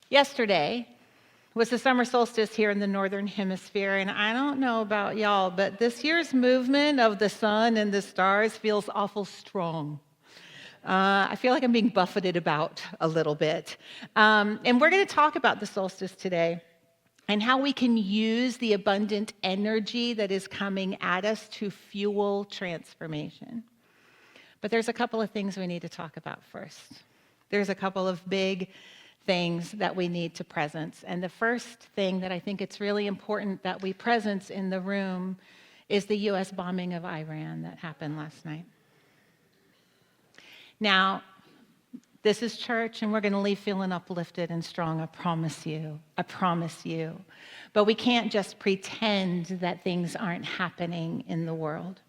Yesterday was the summer solstice here in the Northern Hemisphere, and I don't know about y'all, but this year's movement of the sun and the stars feels awful strong. I feel like I'm being buffeted about a little bit. And we're going to talk about the solstice today and how we can use the abundant energy that is coming at us to fuel transformation. But there's a couple of things we need to talk about first. There's a couple of big things that we need to presence. And the first thing that I think it's really important that we presence in the room is the U.S. bombing of Iran that happened last night. Now, this is church, and we're going to leave feeling uplifted and strong, I promise you. I promise you. But we can't just pretend that things aren't happening in the world.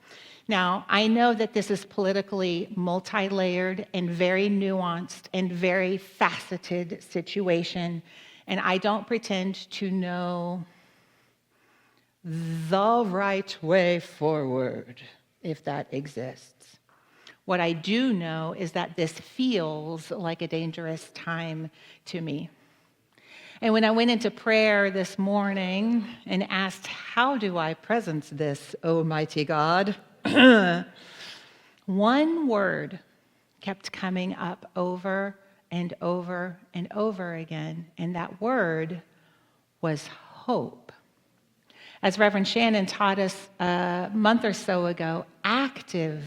Now, I know that this is politically multi-layered and very nuanced and very faceted situation, and I don't pretend to know the right way forward, if that exists. What I do know is that this feels like a dangerous time to me. And when I went into prayer this morning and asked, how do I presence this, Almighty God? One word kept coming up over and over and over again, and that word was hope. As Reverend Shannon taught us a month or so ago, active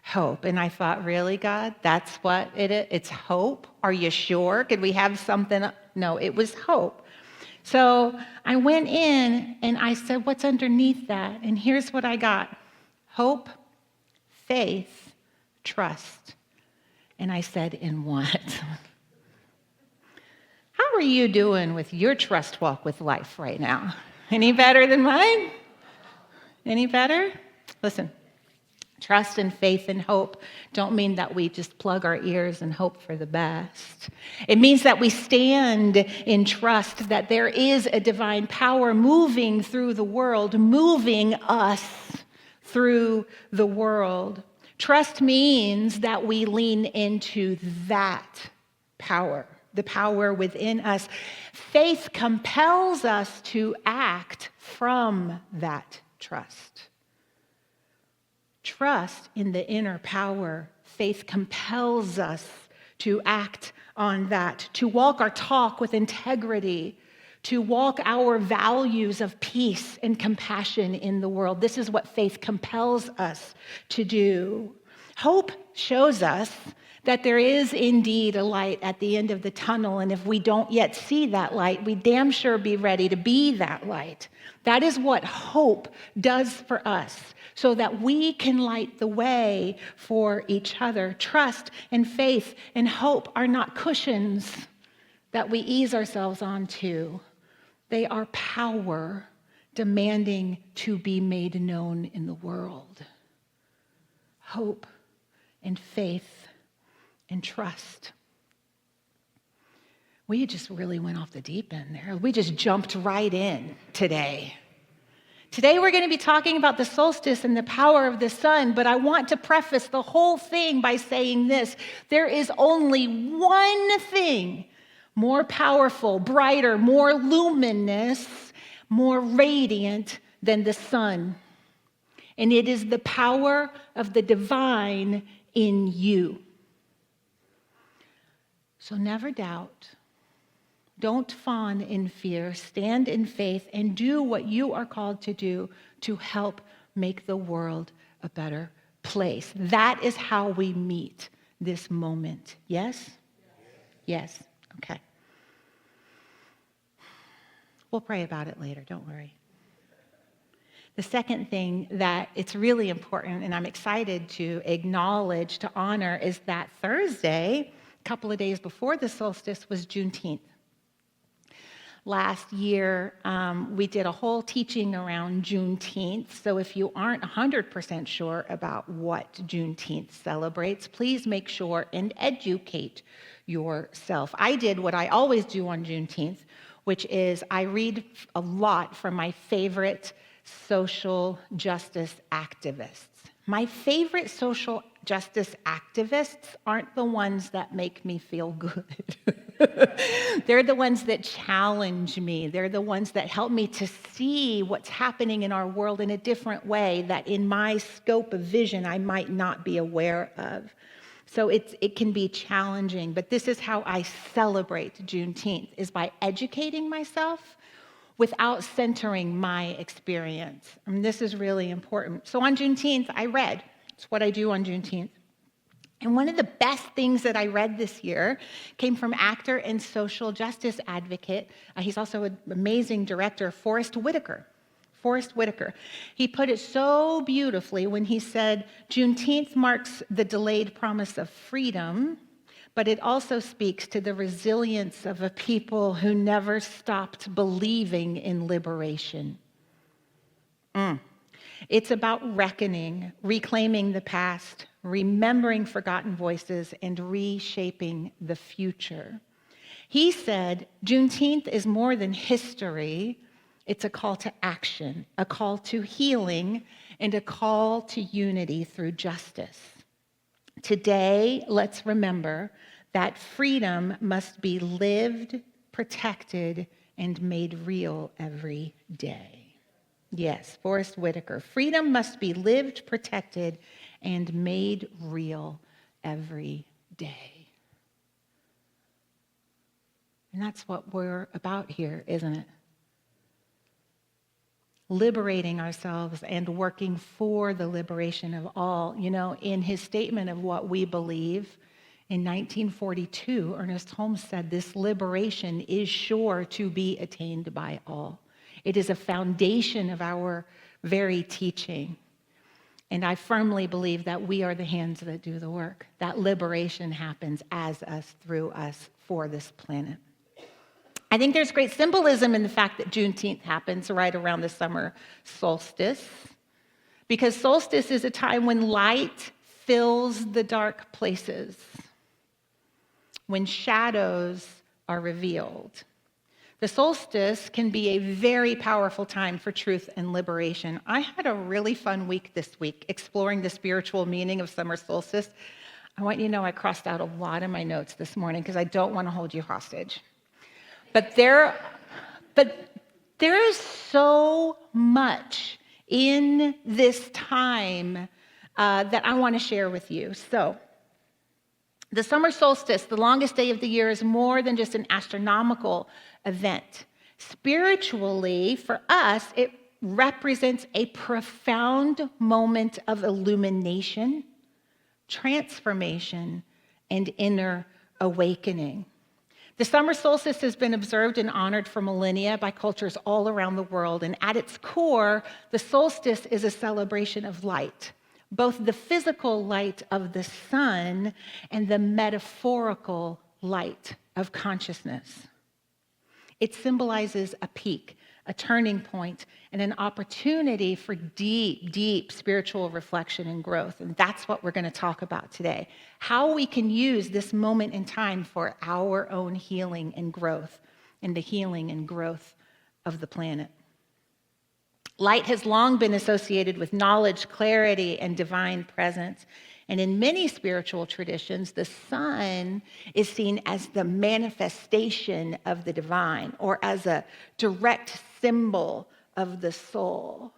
hope. And I thought, really, God, that's what it is? It's hope? Are you sure? Could we have something? No, it was hope. So I went in and I said, what's underneath that? And here's what I got. Hope, faith, trust. And I said, in what? How are you doing with your trust walk with life right now? Any better than mine? Any better? Listen, trust and faith and hope don't mean that we just plug our ears and hope for the best. It means that we stand in trust that there is a divine power moving through the world, moving us through the world. Trust means that we lean into that power, the power within us. Faith compels us to act from that trust. Trust in the inner power. Faith compels us to act on that, to walk our talk with integrity, to walk our values of peace and compassion in the world. This is what faith compels us to do. Hope shows us that there is indeed a light at the end of the tunnel, and if we don't yet see that light, we damn sure be ready to be that light. That is what hope does for us, so that we can light the way for each other. Trust and faith and hope are not cushions that we ease ourselves onto. They are power demanding to be made known in the world. Hope and faith and trust. We just really went off the deep end there. We just jumped right in today. Today we're going to be talking about the solstice and the power of the sun, but I want to preface the whole thing by saying this. There is only one thing more powerful, brighter, more luminous, more radiant than the sun. And it is the power of the divine in you. So never doubt. Don't fawn in fear. Stand in faith and do what you are called to do to help make the world a better place. That is how we meet this moment. Yes? Yes. Okay. We'll pray about it later. Don't worry. The second thing that it's really important, and I'm excited to acknowledge, to honor, is that Thursday, a couple of days before the solstice, was Juneteenth. Last year, we did a whole teaching around Juneteenth. So if you aren't 100% sure about what Juneteenth celebrates, please make sure and educate yourself. I did what I always do on Juneteenth, which is I read a lot from my favorite social justice activists. My favorite social justice activists aren't the ones that make me feel good. They're the ones that challenge me. They're the ones that help me to see what's happening in our world in a different way that in my scope of vision I might not be aware of. So it can be challenging, but this is how I celebrate Juneteenth, is by educating myself without centering my experience. And this is really important. So on Juneteenth, I read. It's what I do on Juneteenth. And one of the best things that I read this year came from actor and social justice advocate. He's also an amazing director, Forrest Whitaker. Forrest Whitaker. He put it so beautifully when he said, Juneteenth marks the delayed promise of freedom, but it also speaks to the resilience of a people who never stopped believing in liberation. It's about reckoning, reclaiming the past, remembering forgotten voices, and reshaping the future. He said, Juneteenth is more than history. It's a call to action, a call to healing, and a call to unity through justice. Today, let's remember that freedom must be lived, protected, and made real every day. Yes, Forrest Whitaker. Freedom must be lived, protected, and made real every day. And that's what we're about here, isn't it? Liberating ourselves and working for the liberation of all. You know, in his statement of what we believe, in 1942, Ernest Holmes said, this liberation is sure to be attained by all. It is a foundation of our very teaching. And I firmly believe that we are the hands that do the work. That liberation happens as us, through us, for this planet. I think there's great symbolism in the fact that Juneteenth happens right around the summer solstice, because solstice is a time when light fills the dark places, when shadows are revealed. The solstice can be a very powerful time for truth and liberation. I had a really fun week this week exploring the spiritual meaning of summer solstice. I want you to know I crossed out a lot of my notes this morning because I don't want to hold you hostage. But there is so much in this time that I want to share with you. So, the summer solstice, the longest day of the year, is more than just an astronomical event. Spiritually, for us, it represents a profound moment of illumination, transformation, and inner awakening. The summer solstice has been observed and honored for millennia by cultures all around the world, and at its core, the solstice is a celebration of light, both the physical light of the sun and the metaphorical light of consciousness. It symbolizes a peak, a turning point, and an opportunity for deep, deep spiritual reflection and growth. And that's what we're going to talk about today. How we can use this moment in time for our own healing and growth, and the healing and growth of the planet. Light has long been associated with knowledge, clarity, and divine presence. And in many spiritual traditions, the sun is seen as the manifestation of the divine, or as a direct symbol of the soul,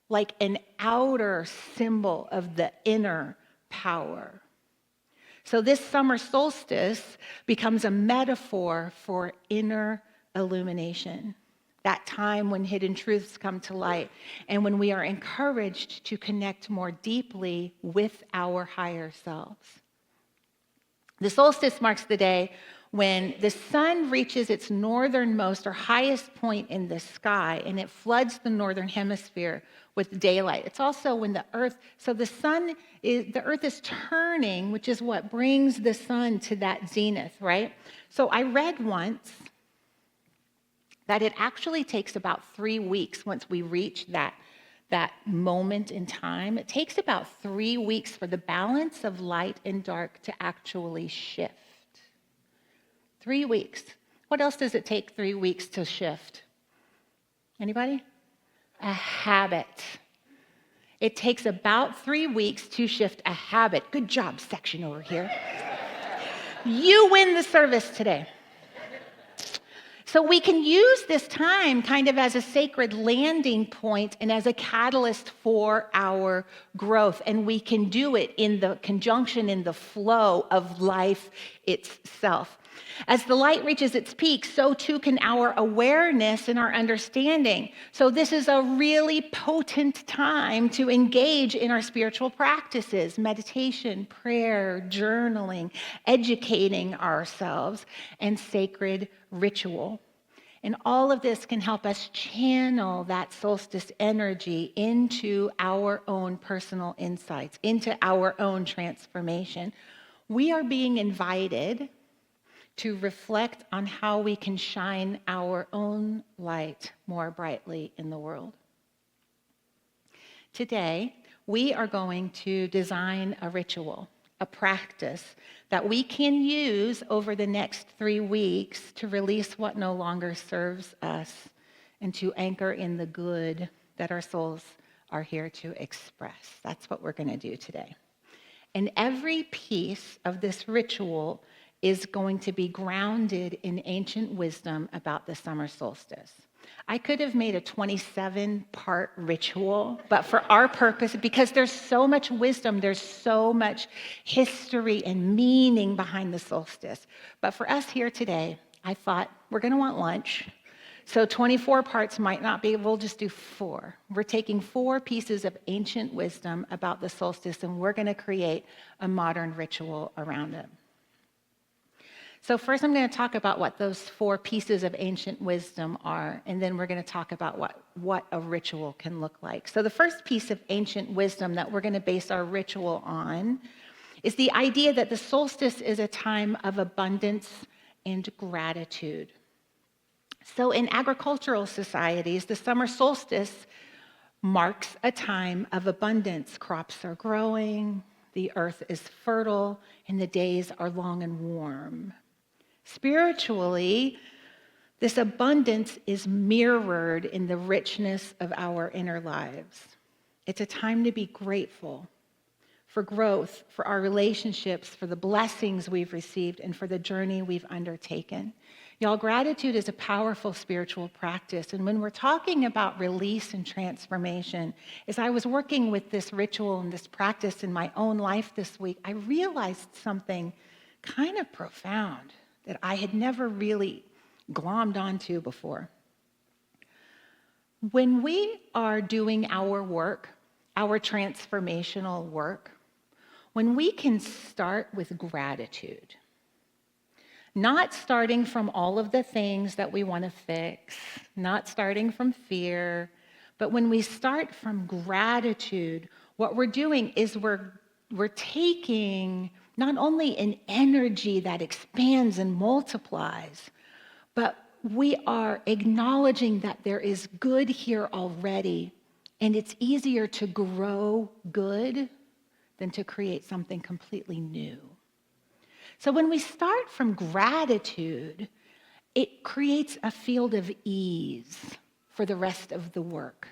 like an outer symbol of the inner power. So this summer solstice becomes a metaphor for inner illumination. That time when hidden truths come to light and when we are encouraged to connect more deeply with our higher selves. The solstice marks the day when the sun reaches its northernmost or highest point in the sky and it floods the northern hemisphere with daylight. It's also when the earth is turning, which is what brings the sun to that zenith, right? So I read once that it actually takes about 3 weeks once we reach that moment in time. It takes about 3 weeks for the balance of light and dark to actually shift. 3 weeks. What else does it take 3 weeks to shift? Anybody? A habit. It takes about 3 weeks to shift a habit. Good job, section over here. You win the service today. So we can use this time kind of as a sacred landing point and as a catalyst for our growth. And we can do it in the conjunction, in the flow of life itself. As the light reaches its peak, so too can our awareness and our understanding. So this is a really potent time to engage in our spiritual practices, meditation, prayer, journaling, educating ourselves, and sacred ritual. And all of this can help us channel that solstice energy into our own personal insights, into our own transformation. We are being invited to reflect on how we can shine our own light more brightly in the world. Today, we are going to design a ritual, a practice that we can use over the next 3 weeks to release what no longer serves us and to anchor in the good that our souls are here to express. That's what we're going to do today. And every piece of this ritual is going to be grounded in ancient wisdom about the summer solstice. I could have made a 27-part ritual, but for our purpose, because there's so much wisdom, there's so much history and meaning behind the solstice. But for us here today, I thought we're going to want lunch. So 24 parts might not be, we'll just do 4. We're taking 4 pieces of ancient wisdom about the solstice, and we're going to create a modern ritual around it. So first I'm going to talk about what those 4 pieces of ancient wisdom are, and then we're going to talk about what a ritual can look like. So the first piece of ancient wisdom that we're going to base our ritual on is the idea that the solstice is a time of abundance and gratitude. So in agricultural societies, the summer solstice marks a time of abundance. Crops are growing, the earth is fertile, and the days are long and warm. Spiritually, this abundance is mirrored in the richness of our inner lives. It's a time to be grateful for growth, for our relationships, for the blessings we've received, and for the journey we've undertaken. Y'all, gratitude is a powerful spiritual practice. And when we're talking about release and transformation, as I was working with this ritual and this practice in my own life this week, I realized something kind of profound that I had never really glommed onto before. When we are doing our work, our transformational work, when we can start with gratitude, not starting from all of the things that we want to fix, not starting from fear, but when we start from gratitude, what we're doing is we're taking not only an energy that expands and multiplies, but we are acknowledging that there is good here already, and it's easier to grow good than to create something completely new. So when we start from gratitude, it creates a field of ease for the rest of the work.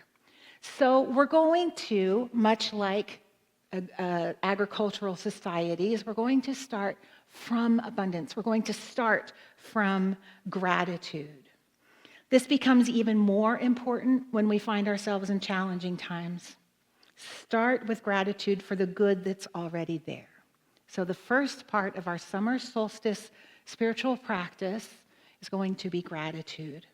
So we're going to, much like agricultural societies, we're going to start from abundance. We're going to start from gratitude. This becomes even more important when we find ourselves in challenging times. Start with gratitude for the good that's already there. So the first part of our summer solstice spiritual practice is going to be gratitude.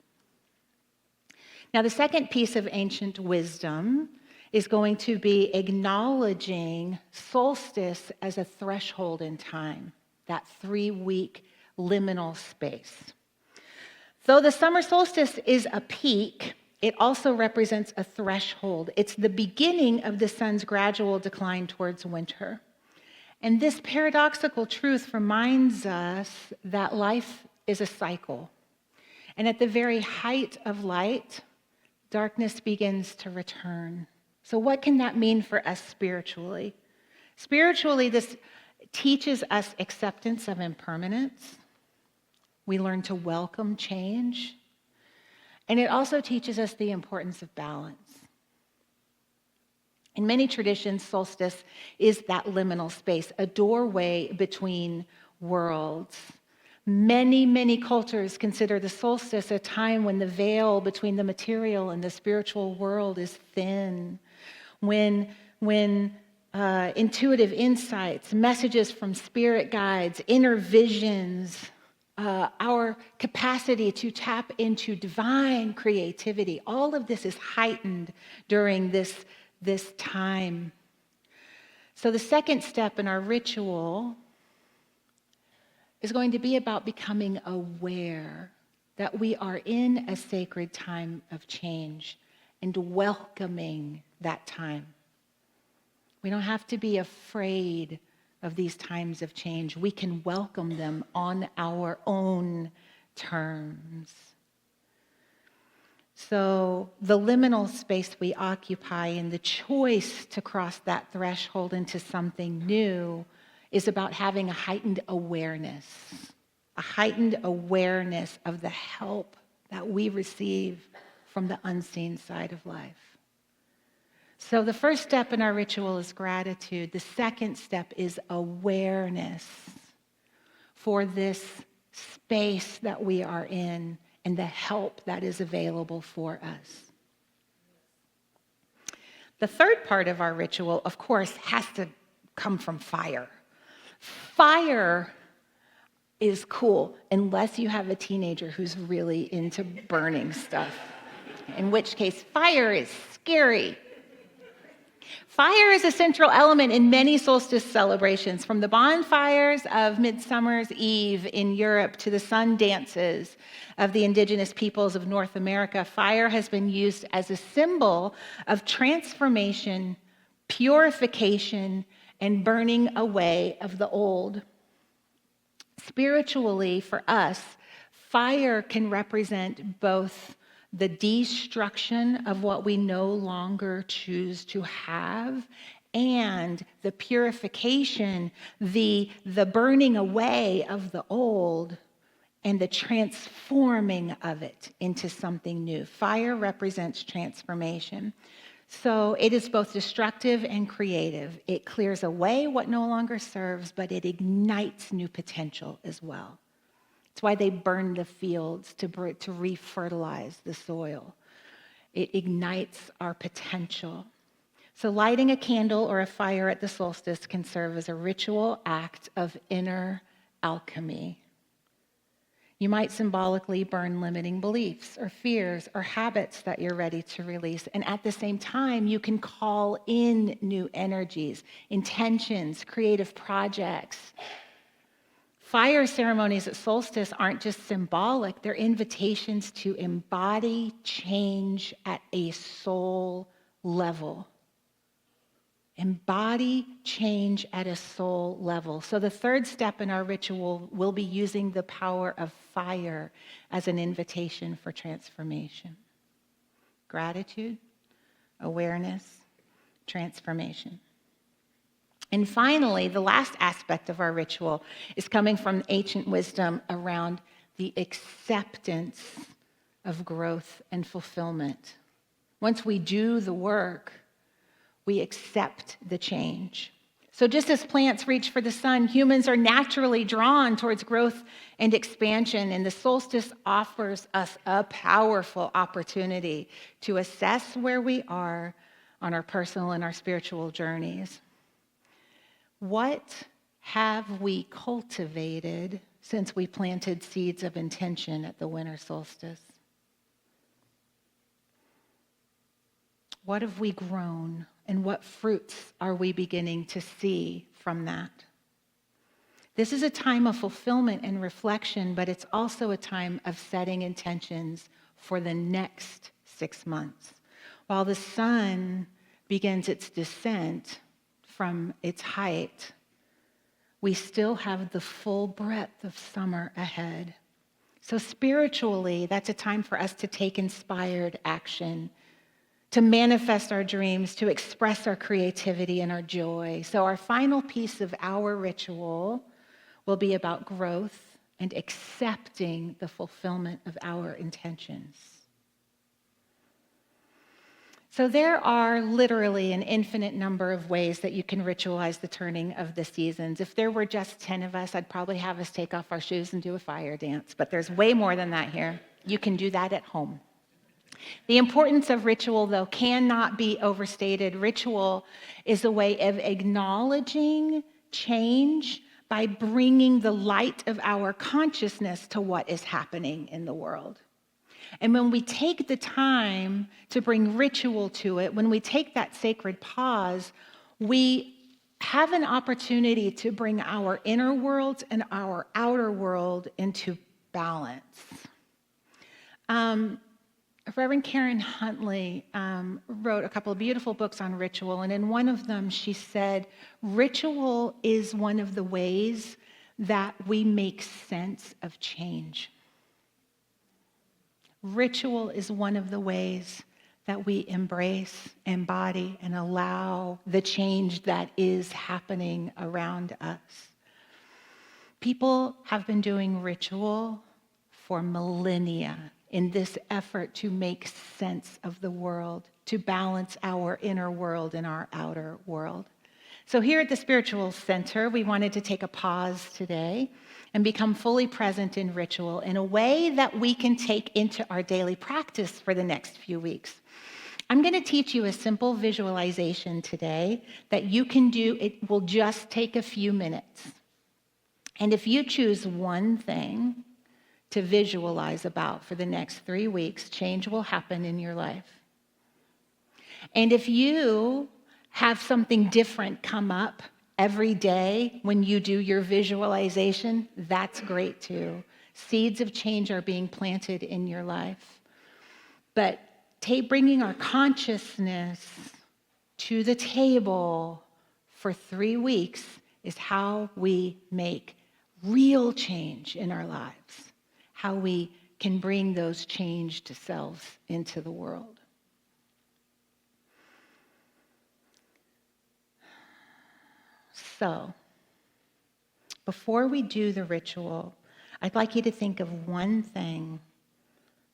Now, the second piece of ancient wisdom is going to be acknowledging solstice as a threshold in time, that 3-week liminal space. Though the summer solstice is a peak, it also represents a threshold. It's the beginning of the sun's gradual decline towards winter. And this paradoxical truth reminds us that life is a cycle. And at the very height of light, darkness begins to return. So what can that mean for us spiritually? Spiritually, this teaches us acceptance of impermanence. We learn to welcome change. And it also teaches us the importance of balance. In many traditions, solstice is that liminal space, a doorway between worlds. Many, many cultures consider the solstice a time when the veil between the material and the spiritual world is thin, when intuitive insights, messages from spirit guides, inner visions, our capacity to tap into divine creativity, all of this is heightened during this time. So the second step in our ritual is going to be about becoming aware that we are in a sacred time of change and welcoming that time. We don't have to be afraid of these times of change. We can welcome them on our own terms. So the liminal space we occupy and the choice to cross that threshold into something new is about having a heightened awareness of the help that we receive from the unseen side of life. So the first step in our ritual is gratitude. The second step is awareness for this space that we are in and the help that is available for us. The third part of our ritual, of course, has to come from fire. Fire is cool unless you have a teenager who's really into burning stuff, in which case fire is scary. Fire is a central element in many solstice celebrations, from the bonfires of Midsummer's Eve in Europe to the sun dances of the indigenous peoples of North America. Fire has been used as a symbol of transformation, purification, and burning away of the old. Spiritually, for us, fire can represent both the destruction of what we no longer choose to have and the purification, the burning away of the old and the transforming of it into something new. Fire represents transformation. So it is both destructive and creative. It clears away what no longer serves, but it ignites new potential as well. It's why they burn the fields to refertilize the soil. It ignites our potential. So lighting a candle or a fire at the solstice can serve as a ritual act of inner alchemy. You might symbolically burn limiting beliefs or fears or habits that you're ready to release. And at the same time, you can call in new energies, intentions, creative projects. Fire ceremonies at solstice aren't just symbolic, they're invitations to embody change at a soul level. Embody change at a soul level. So the third step in our ritual will be using the power of fire as an invitation for transformation. Gratitude, awareness, transformation. And finally, the last aspect of our ritual is coming from ancient wisdom around the acceptance of growth and fulfillment. Once we do the work, we accept the change. So just as plants reach for the sun, humans are naturally drawn towards growth and expansion, and the solstice offers us a powerful opportunity to assess where we are on our personal and our spiritual journeys. What have we cultivated since we planted seeds of intention at the winter solstice? What have we grown, and what fruits are we beginning to see from that? This is a time of fulfillment and reflection, but it's also a time of setting intentions for the next 6 months. While the sun begins its descent from its height, we still have the full breadth of summer ahead. So spiritually, that's a time for us to take inspired action, to manifest our dreams, to express our creativity and our joy. So our final piece of our ritual will be about growth and accepting the fulfillment of our intentions. So there are literally an infinite number of ways that you can ritualize the turning of the seasons. If there were just 10 of us, I'd probably have us take off our shoes and do a fire dance, but there's way more than that here. You can do that at home. The importance of ritual, though, cannot be overstated. Ritual is a way of acknowledging change by bringing the light of our consciousness to what is happening in the world. And when we take the time to bring ritual to it, when we take that sacred pause, we have an opportunity to bring our inner world and our outer world into balance. Reverend Karen Huntley wrote a couple of beautiful books on ritual, and in one of them she said, ritual is one of the ways that we make sense of change. Ritual is one of the ways that we embrace, embody, and allow the change that is happening around us. People have been doing ritual for millennia in this effort to make sense of the world, to balance our inner world and our outer world. So here at the Spiritual Center, we wanted to take a pause today and become fully present in ritual in a way that we can take into our daily practice for the next few weeks. I'm going to teach you a simple visualization today that you can do. It will just take a few minutes. And if you choose one thing to visualize about for the next 3 weeks, change will happen in your life. And if you have something different come up every day when you do your visualization, that's great too. Seeds of change are being planted in your life. But bringing our consciousness to the table for 3 weeks is how we make real change in our lives, how we can bring those changed selves into the world. So, before we do the ritual, I'd like you to think of one thing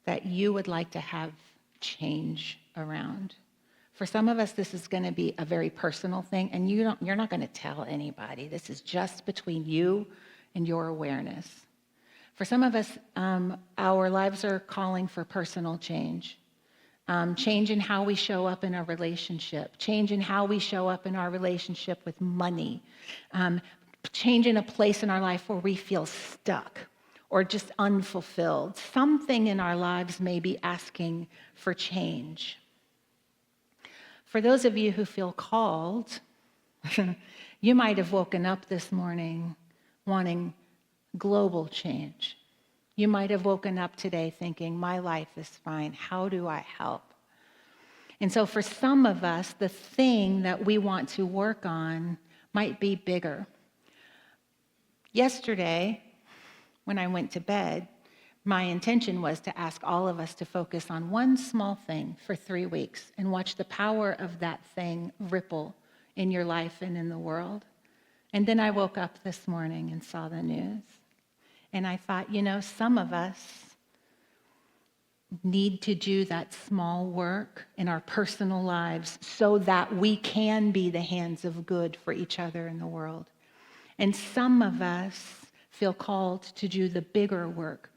that you would like to have change around. For some of us, this is going to be a very personal thing, and you're not going to tell anybody. This is just between you and your awareness. For some of us, our lives are calling for personal change. Change in how we show up in our relationship, change in how we show up in our relationship with money, change in a place in our life where we feel stuck or just unfulfilled. Something in our lives may be asking for change. For those of you who feel called, you might have woken up this morning wanting global change. You might have woken up today thinking, my life is fine. How do I help? And so for some of us, the thing that we want to work on might be bigger. Yesterday, when I went to bed, my intention was to ask all of us to focus on one small thing for 3 weeks and watch the power of that thing ripple in your life and in the world. And then I woke up this morning and saw the news. And I thought, some of us need to do that small work in our personal lives so that we can be the hands of good for each other in the world. And some of us feel called to do the bigger work,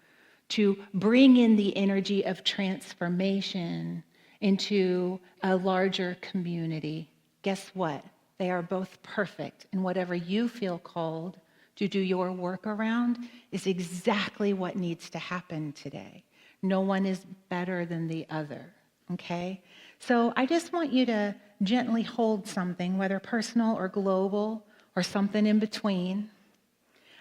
to bring in the energy of transformation into a larger community. Guess what? They are both perfect, and whatever you feel called to do your work around is exactly what needs to happen today. No one is better than the other, okay? So I just want you to gently hold something, whether personal or global or something in between.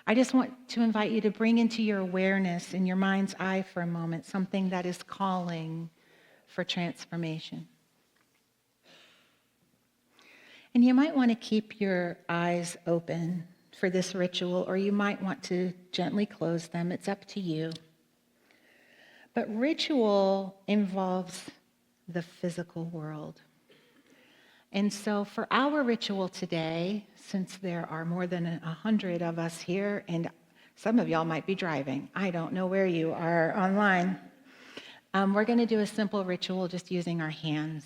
I just want to invite you to bring into your awareness, in your mind's eye for a moment, something that is calling for transformation. And you might want to keep your eyes open for this ritual, or you might want to gently close them. It's up to you. But ritual involves the physical world. And so for our ritual today, since there are more than 100 of us here, and some of y'all might be driving, I don't know where you are online, we're going to do a simple ritual just using our hands.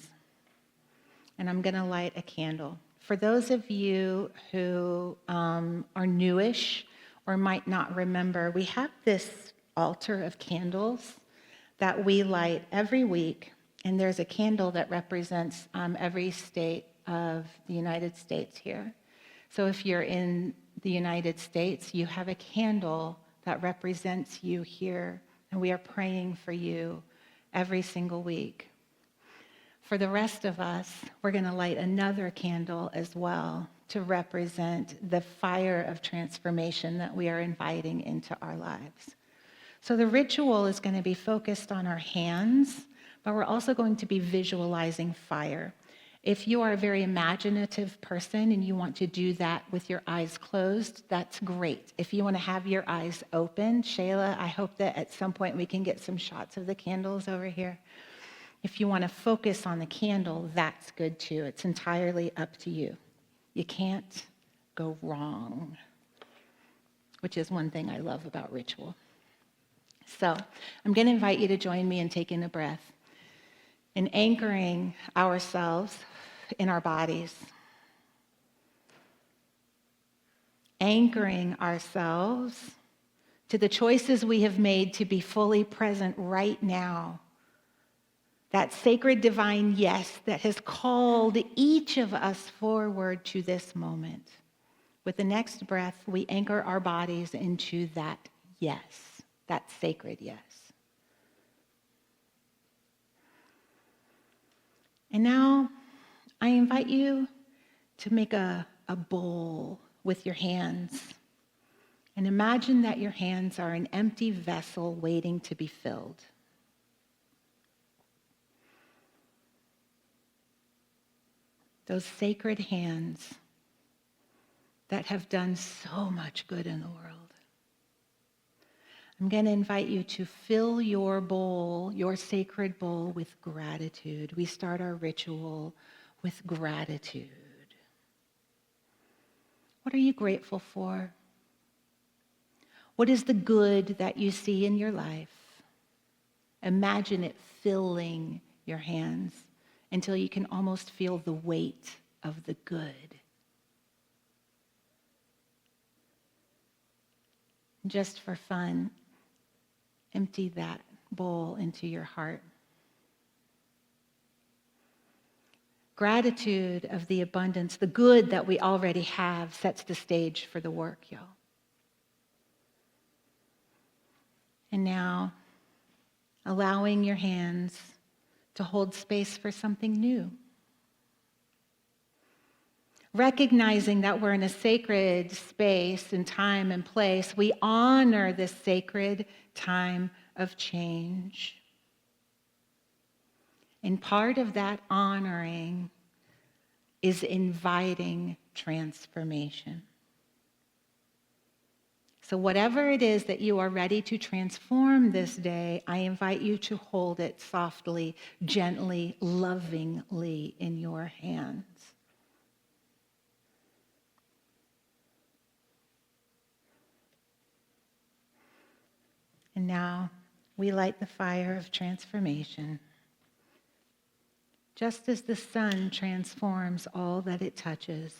and I'm going to light a candle. For those of you who are newish or might not remember, we have this altar of candles that we light every week, and there's a candle that represents every state of the United States here. So if you're in the United States, you have a candle that represents you here, and we are praying for you every single week. For the rest of us, we're going to light another candle as well to represent the fire of transformation that we are inviting into our lives. So the ritual is going to be focused on our hands, but we're also going to be visualizing fire. If you are a very imaginative person and you want to do that with your eyes closed, that's great. If you want to have your eyes open, Shayla, I hope that at some point we can get some shots of the candles over here. If you want to focus on the candle, that's good too. It's entirely up to you. You can't go wrong, which is one thing I love about ritual. So I'm going to invite you to join me in taking a breath and anchoring ourselves in our bodies. Anchoring ourselves to the choices we have made to be fully present right now. That sacred divine yes that has called each of us forward to this moment. With the next breath, we anchor our bodies into that yes, that sacred yes. And now I invite you to make a bowl with your hands. And imagine that your hands are an empty vessel waiting to be filled. Those sacred hands that have done so much good in the world. I'm going to invite you to fill your bowl, your sacred bowl, with gratitude. We start our ritual with gratitude. What are you grateful for? What is the good that you see in your life? Imagine it filling your hands until you can almost feel the weight of the good. Just for fun, empty that bowl into your heart. Gratitude of the abundance, the good that we already have, sets the stage for the work, y'all. And now, allowing your hands to hold space for something new. Recognizing that we're in a sacred space and time and place, we honor this sacred time of change. And part of that honoring is inviting transformation. So whatever it is that you are ready to transform this day, I invite you to hold it softly, gently, lovingly in your hands. And now we light the fire of transformation. Just as the sun transforms all that it touches,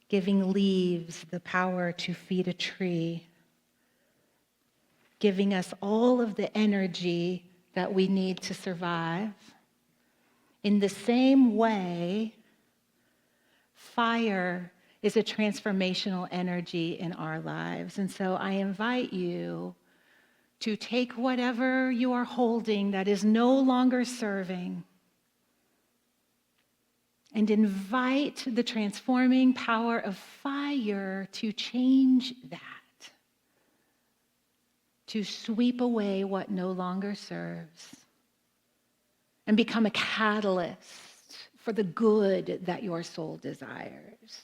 giving leaves the power to feed a tree, giving us all of the energy that we need to survive. In the same way, fire is a transformational energy in our lives. And so I invite you to take whatever you are holding that is no longer serving and invite the transforming power of fire to change that, to sweep away what no longer serves and become a catalyst for the good that your soul desires.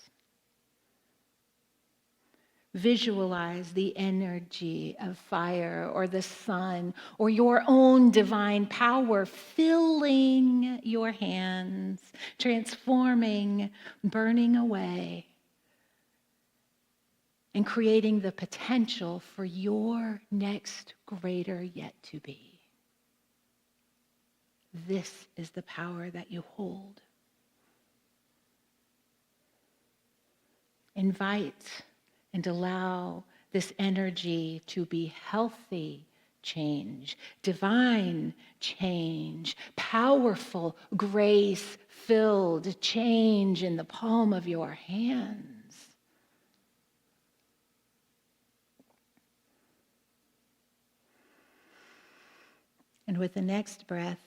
Visualize the energy of fire or the sun or your own divine power filling your hands, transforming, burning away, and creating the potential for your next greater yet to be. This is the power that you hold. Invite and allow this energy to be healthy change, divine change, powerful, grace-filled change in the palm of your hands. And with the next breath,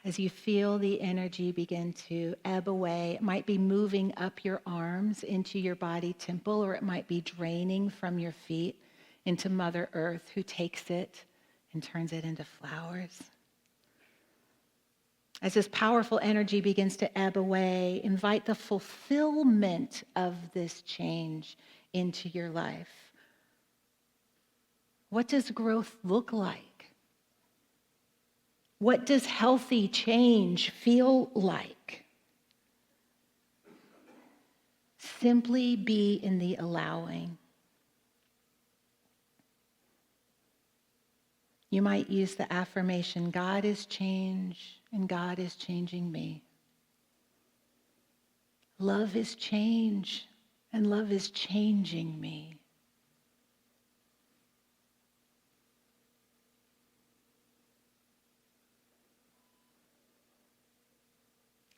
as you feel the energy begin to ebb away, it might be moving up your arms into your body temple, or it might be draining from your feet into Mother Earth, who takes it and turns it into flowers. As this powerful energy begins to ebb away, invite the fulfillment of this change into your life. What does growth look like? What does healthy change feel like? Simply be in the allowing. You might use the affirmation, God is change and God is changing me. Love is change and love is changing me.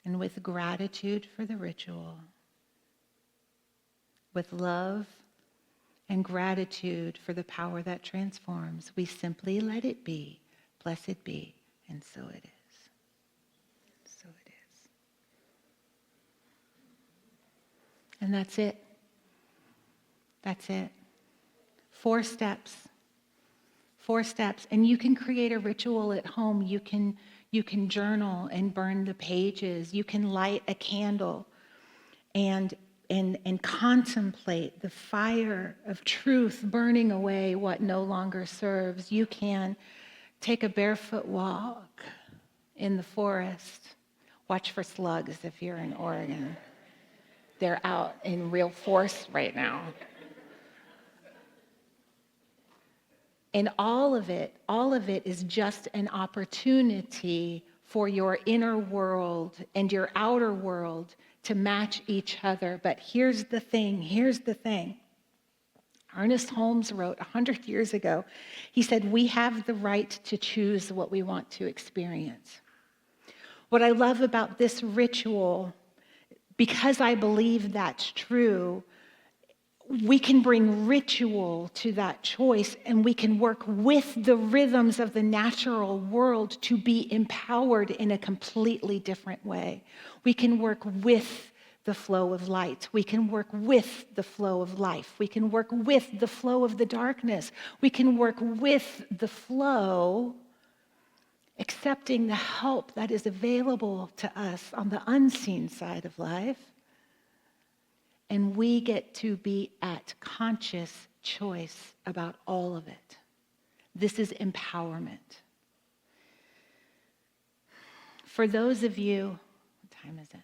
And with gratitude for the ritual, with love and gratitude for the power that transforms, we simply let it be. Blessed be, and so it is. So it is. And that's it. That's it. 4 steps. 4 steps. And you can create a ritual at home. You can journal and burn the pages. You can light a candle and contemplate the fire of truth burning away what no longer serves. You can take a barefoot walk in the forest. Watch for slugs if you're in Oregon. They're out in real force right now. And all of it is just an opportunity for your inner world and your outer world to match each other. But here's the thing. Ernest Holmes wrote 100 years ago, he said, we have the right to choose what we want to experience. What I love about this ritual, because I believe that's true, we can bring ritual to that choice, and we can work with the rhythms of the natural world to be empowered in a completely different way. We can work with the flow of light. We can work with the flow of life. We can work with the flow of the darkness. We can work with the flow, accepting the help that is available to us on the unseen side of life. And we get to be at conscious choice about all of it. This is empowerment. For those of you, what time is it?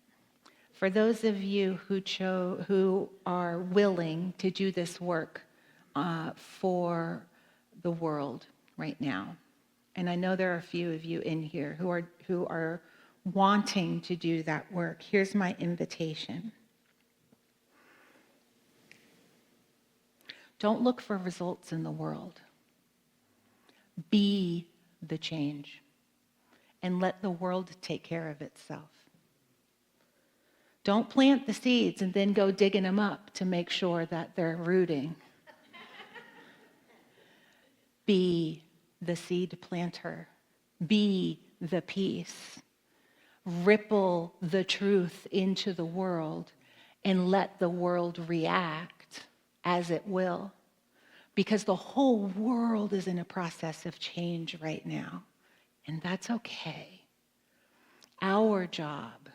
For those of you who are willing to do this work for the world right now, and I know there are a few of you in here who are wanting to do that work, here's my invitation. Don't look for results in the world. Be the change and let the world take care of itself. Don't plant the seeds and then go digging them up to make sure that they're rooting. Be the seed planter. Be the peace. Ripple the truth into the world and let the world react as it will, because the whole world is in a process of change right now, and that's okay. Our job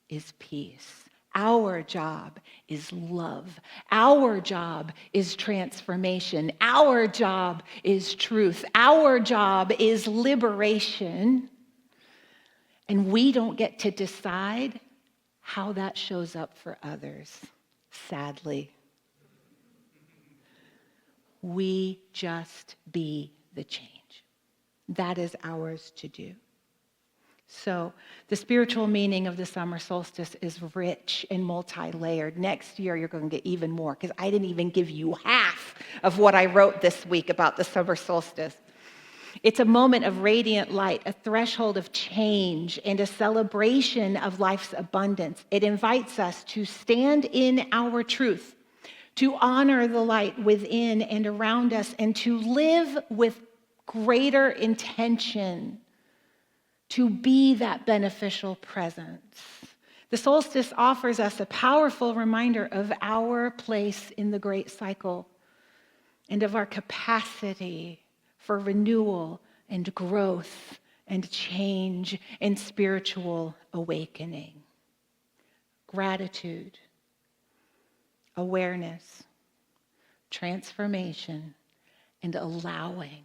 is peace. Our job is love. Our job is transformation. Our job is truth. Our job is liberation, and we don't get to decide how that shows up for others, sadly. We just be the change. That is ours to do. So the spiritual meaning of the summer solstice is rich and multi-layered. Next year, you're going to get even more because I didn't even give you half of what I wrote this week about the summer solstice. It's a moment of radiant light, a threshold of change, and a celebration of life's abundance. It invites us to stand in our truth, to honor the light within and around us, and to live with greater intention, to be that beneficial presence. The solstice offers us a powerful reminder of our place in the great cycle and of our capacity for renewal and growth and change and spiritual awakening. Gratitude, awareness, transformation, and allowing.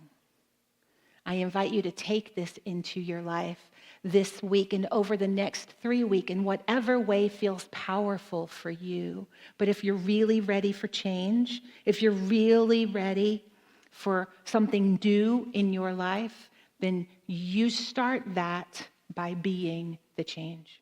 I invite you to take this into your life this week and over the next 3 weeks in whatever way feels powerful for you. But if you're really ready for change, if you're really ready for something new in your life, then you start that by being the change.